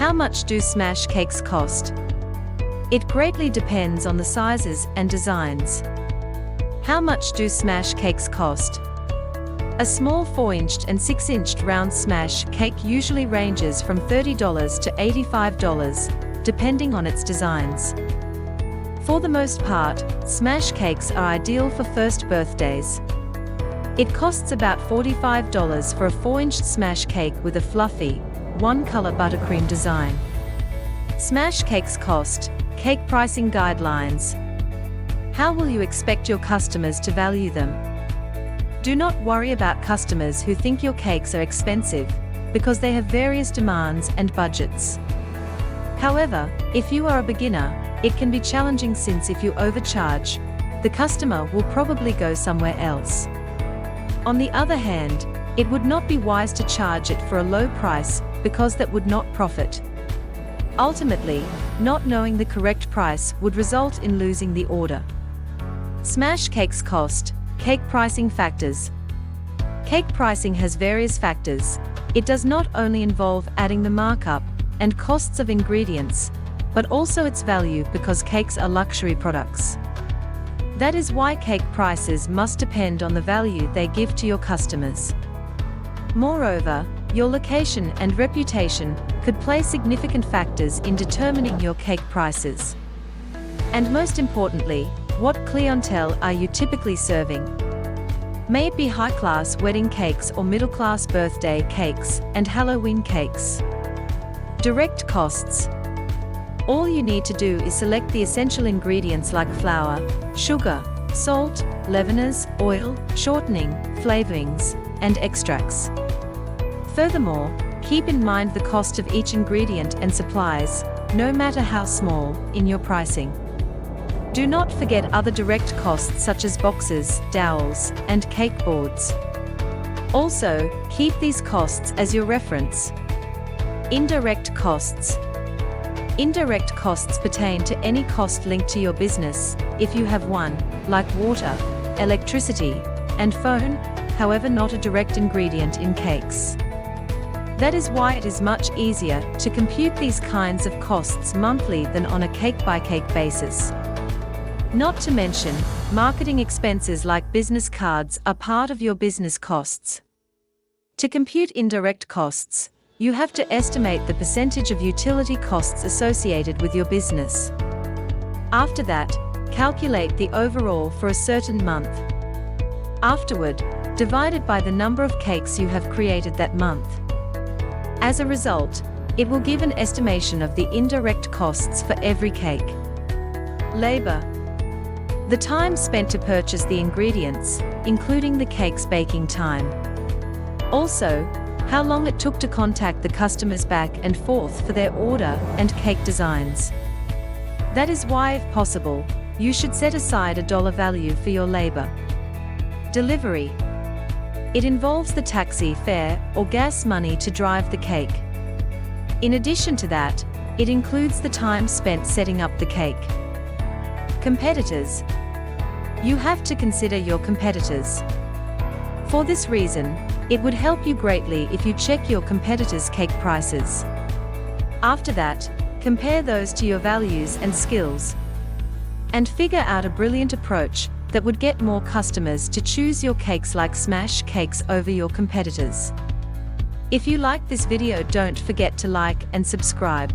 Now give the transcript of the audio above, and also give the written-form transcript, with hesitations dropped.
How much do smash cakes cost? It greatly depends on the sizes and designs. How much do smash cakes cost? A small 4-inch and 6-inch round smash cake usually ranges from $30 to $85, depending on its designs. For the most part, smash cakes are ideal for first birthdays. It costs about $45 for a 4-inch smash cake with a fluffy, one-color buttercream design. Smash cakes cost. Cake pricing guidelines. How will you expect your customers to value them? Do not worry about customers who think your cakes are expensive, because they have various demands and budgets. However, if you are a beginner, it can be challenging since if you overcharge, the customer will probably go somewhere else. On the other hand, it would not be wise to charge it for a low price, because that would not profit. Ultimately, not knowing the correct price would result in losing the order. Smash cakes cost. Cake pricing factors. Cake pricing has various factors. It does not only involve adding the markup and costs of ingredients, but also its value because cakes are luxury products. That is why cake prices must depend on the value they give to your customers. Moreover, your location and reputation could play significant factors in determining your cake prices. And most importantly, what clientele are you typically serving? May it be high-class wedding cakes or middle-class birthday cakes and Halloween cakes. Direct costs. All you need to do is select the essential ingredients like flour, sugar, salt, leaveners, oil, shortening, flavorings, and extracts. Furthermore, keep in mind the cost of each ingredient and supplies, no matter how small, in your pricing. Do not forget other direct costs such as boxes, dowels, and cake boards. Also, keep these costs as your reference. Indirect costs. Indirect costs pertain to any cost linked to your business, if you have one, like water, electricity, and phone, however not a direct ingredient in cakes. That is why it is much easier to compute these kinds of costs monthly than on a cake-by-cake basis. Not to mention, marketing expenses like business cards are part of your business costs. To compute indirect costs, you have to estimate the percentage of utility costs associated with your business. After that, calculate the overall for a certain month. Afterward, divide it by the number of cakes you have created that month. As a result, it will give an estimation of the indirect costs for every cake. Labor. The time spent to purchase the ingredients, including the cake's baking time. Also, how long it took to contact the customers back and forth for their order and cake designs. That is why, if possible, you should set aside a dollar value for your labor. Delivery. It involves the taxi fare or gas money to drive the cake. In addition to that, it includes the time spent setting up the cake. Competitors. You have to consider your competitors. For this reason, it would help you greatly if you check your competitors' cake prices. After that, compare those to your values and skills. And figure out a brilliant approach that would get more customers to choose your cakes like smash cakes over your competitors. If you like this video, don't forget to like and subscribe.